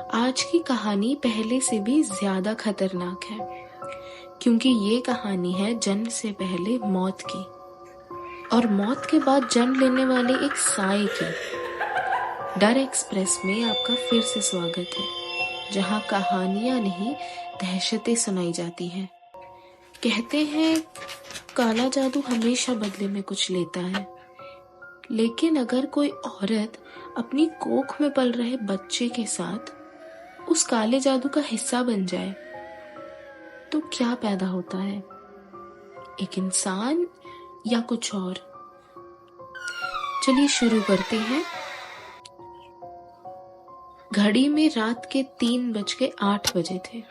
आज की कहानी पहले से भी ज्यादा खतरनाक है, क्योंकि ये कहानी है जन्म से पहले मौत की और मौत के बाद जन्म लेने वाले एक साए की। डर एक्सप्रेस में आपका फिर से स्वागत है, जहाँ कहानियां नहीं दहशतें सुनाई जाती हैं। कहते हैं काला जादू हमेशा बदले में कुछ लेता है, लेकिन अगर कोई औरत अपनी कोख में पल रहे बच्चे के साथ उस काले जादू का हिस्सा बन जाए तो क्या पैदा होता है, एक इंसान या कुछ और? चलिए शुरू करते हैं। घड़ी में रात के 3:08 थे।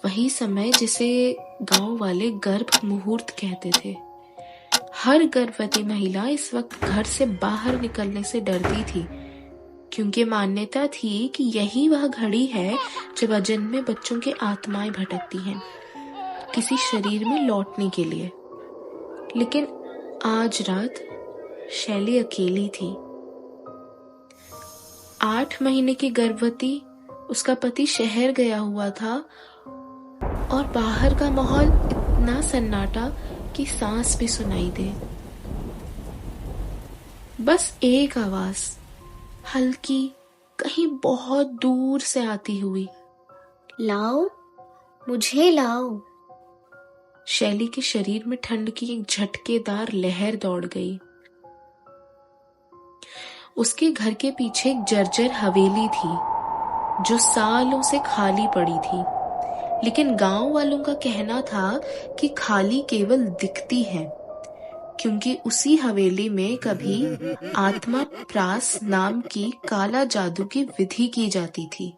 वही समय जिसे गांव वाले गर्भ मुहूर्त कहते थे। हर गर्भवती महिला इस वक्त घर से बाहर निकलने से डरती थी, क्योंकि मान्यता थी कि यही वह घड़ी है जब अजन्मे बच्चों की आत्माएं भटकती हैं किसी शरीर में लौटने के लिए। लेकिन आज रात शैली अकेली थी। 8 महीने की गर्भवती, उसका पति शहर गया हुआ था और बाहर का माहौल इतना सन्नाटा कि सांस भी सुनाई दे। बस एक आवाज, हल्की, कहीं बहुत दूर से आती हुई, लाओ, मुझे लाओ। शैली के शरीर में ठंड की एक झटकेदार लहर दौड़ गई। उसके घर के पीछे एक जर्जर हवेली थी जो सालों से खाली पड़ी थी, लेकिन गांव वालों का कहना था कि खाली केवल दिखती है, क्योंकि उसी हवेली में कभी आत्मा प्रास नाम की काला जादू की विधि की जाती थी,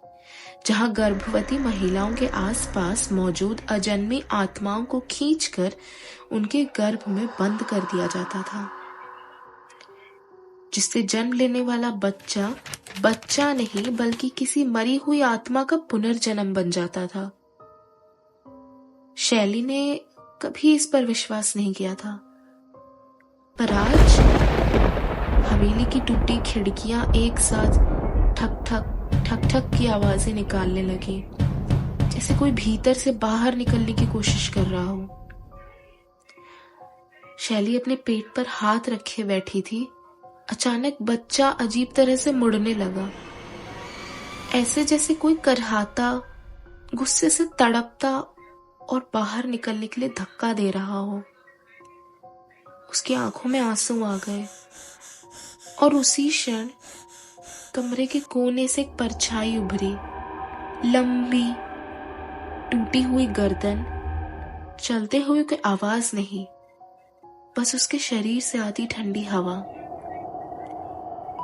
जहां गर्भवती महिलाओं के आसपास मौजूद अजन्मी आत्माओं को खींचकर उनके गर्भ में बंद कर दिया जाता था, जिससे जन्म लेने वाला बच्चा नहीं बल्कि किसी मरी हुई आत्मा का पुनर्जन्म बन जाता था। शैली ने कभी इस पर विश्वास नहीं किया था, पर आज हवेली की टूटी खिड़कियां एक साथ ठक ठक ठक ठक की आवाजें निकालने लगी, जैसे कोई भीतर से बाहर निकलने की कोशिश कर रहा हो। शैली अपने पेट पर हाथ रखे बैठी थी। अचानक बच्चा अजीब तरह से मुड़ने लगा, ऐसे जैसे कोई करहाता, गुस्से से तड़पता और बाहर निकलने के लिए धक्का दे रहा हो। उसकी आंखों में आंसू आ गए और उसी क्षण कमरे के कोने से एक परछाई उभरी। लंबी, टूटी हुई गर्दन, चलते हुए कोई आवाज नहीं, बस उसके शरीर से आती ठंडी हवा।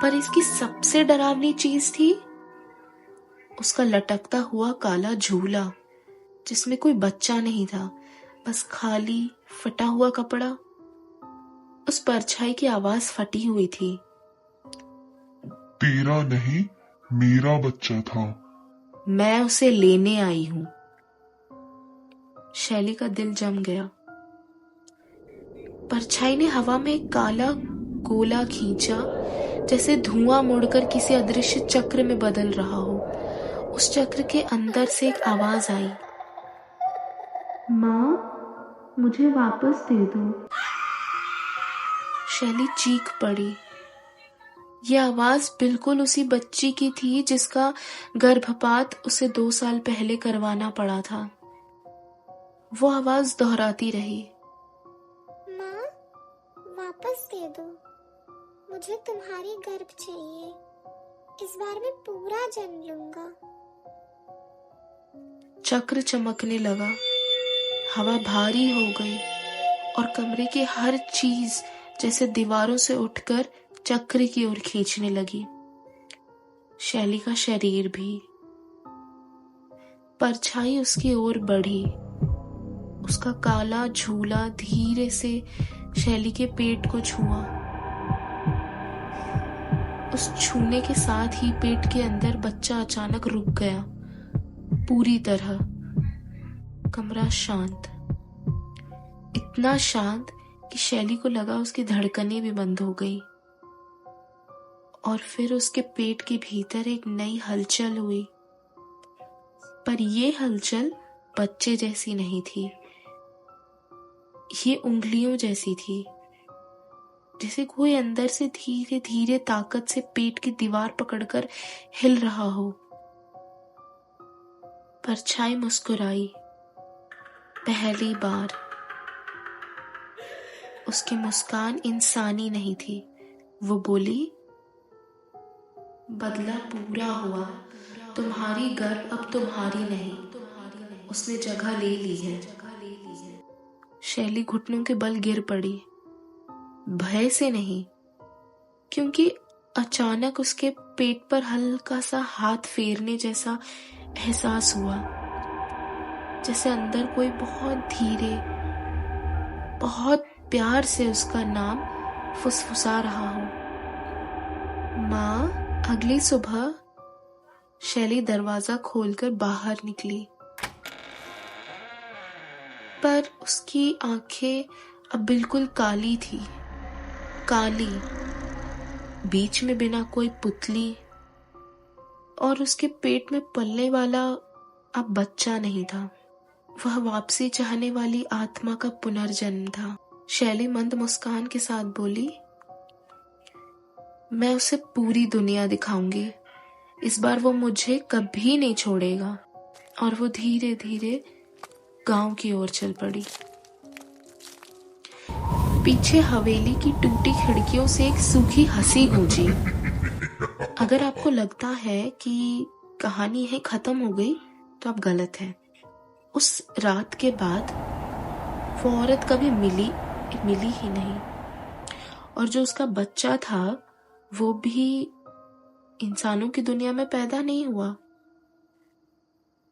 पर इसकी सबसे डरावनी चीज थी उसका लटकता हुआ काला झूला, जिसमें कोई बच्चा नहीं था, बस खाली फटा हुआ कपड़ा। उस परछाई की आवाज फटी हुई थी, तेरा नहीं, मेरा बच्चा था, मैं उसे लेने आई हूं। शैली का दिल जम गया। परछाई ने हवा में एक काला गोला खींचा, जैसे धुआं मुड़कर किसी अदृश्य चक्र में बदल रहा हो। उस चक्र के अंदर से एक आवाज आई, माँ, मुझे वापस दे दो। शैली चीख पड़ी। यह आवाज बिल्कुल उसी बच्ची की थी जिसका गर्भपात उसे 2 साल पहले करवाना पड़ा था। वो आवाज दोहराती रही, माँ, वापस दे दो, मुझे तुम्हारी गर्भ चाहिए, इस बार मैं पूरा जन्म लूंगा। चक्र चमकने लगा, हवा भारी हो गई और कमरे की हर चीज जैसे दीवारों से उठकर चक्र की ओर खींचने लगी। शैली का शरीर भी। परछाई उसकी ओर बढ़ी। उसका काला झूला धीरे से शैली के पेट को छुआ। उस छूने के साथ ही पेट के अंदर बच्चा अचानक रुक गया, पूरी तरह। कमरा शांत, इतना शांत कि शैली को लगा उसकी धड़कनें भी बंद हो गई। और फिर उसके पेट के भीतर एक नई हलचल हुई। पर ये हलचल बच्चे जैसी नहीं थी, ये उंगलियों जैसी थी, जैसे कोई अंदर से धीरे धीरे ताकत से पेट की दीवार पकड़कर हिल रहा हो। परछाई मुस्कुराई। पहली बार उसकी मुस्कान इंसानी नहीं थी। वो बोली, बदला पूरा हुआ, तुम्हारी गर्भ अब तुम्हारी नहीं, उसने जगह ले ली है। शैली घुटनों के बल गिर पड़ी, भय से नहीं, क्योंकि अचानक उसके पेट पर हल्का सा हाथ फेरने जैसा एहसास हुआ, जैसे अंदर कोई बहुत धीरे, बहुत प्यार से उसका नाम फुसफुसा रहा हो। माँ। अगली सुबह शैली दरवाजा खोलकर बाहर निकली, पर उसकी आंखें अब बिल्कुल काली थी, काली, बीच में बिना कोई पुतली, और उसके पेट में पलने वाला अब बच्चा नहीं था, वह वापसी चाहने वाली आत्मा का पुनर्जन्म था। शैली मंद मुस्कान के साथ बोली, मैं उसे पूरी दुनिया दिखाऊंगी, इस बार वो मुझे कभी नहीं छोड़ेगा। और वो धीरे धीरे गांव की ओर चल पड़ी। पीछे हवेली की टूटी खिड़कियों से एक सूखी हंसी गूंजी। अगर आपको लगता है कि कहानी है खत्म हो गई, तो आप गलत हैं। उस रात के बाद वो औरत कभी मिली ही नहीं, और जो उसका बच्चा था वो भी इंसानों की दुनिया में पैदा नहीं हुआ।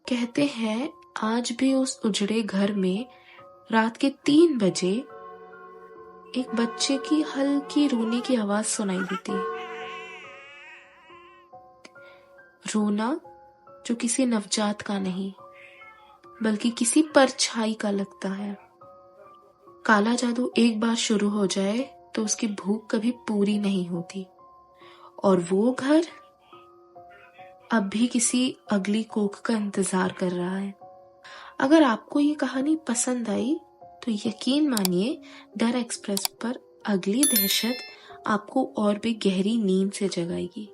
कहते हैं आज भी उस उजड़े घर में रात के 3 बजे एक बच्चे की हल्की रोने की आवाज सुनाई देती। रोना जो किसी नवजात का नहीं, बल्कि किसी परछाई का लगता है। काला जादू एक बार शुरू हो जाए तो उसकी भूख कभी पूरी नहीं होती, और वो घर अब भी किसी अगली कोख का इंतजार कर रहा है। अगर आपको ये कहानी पसंद आई तो यकीन मानिए डर एक्सप्रेस पर अगली दहशत आपको और भी गहरी नींद से जगाएगी।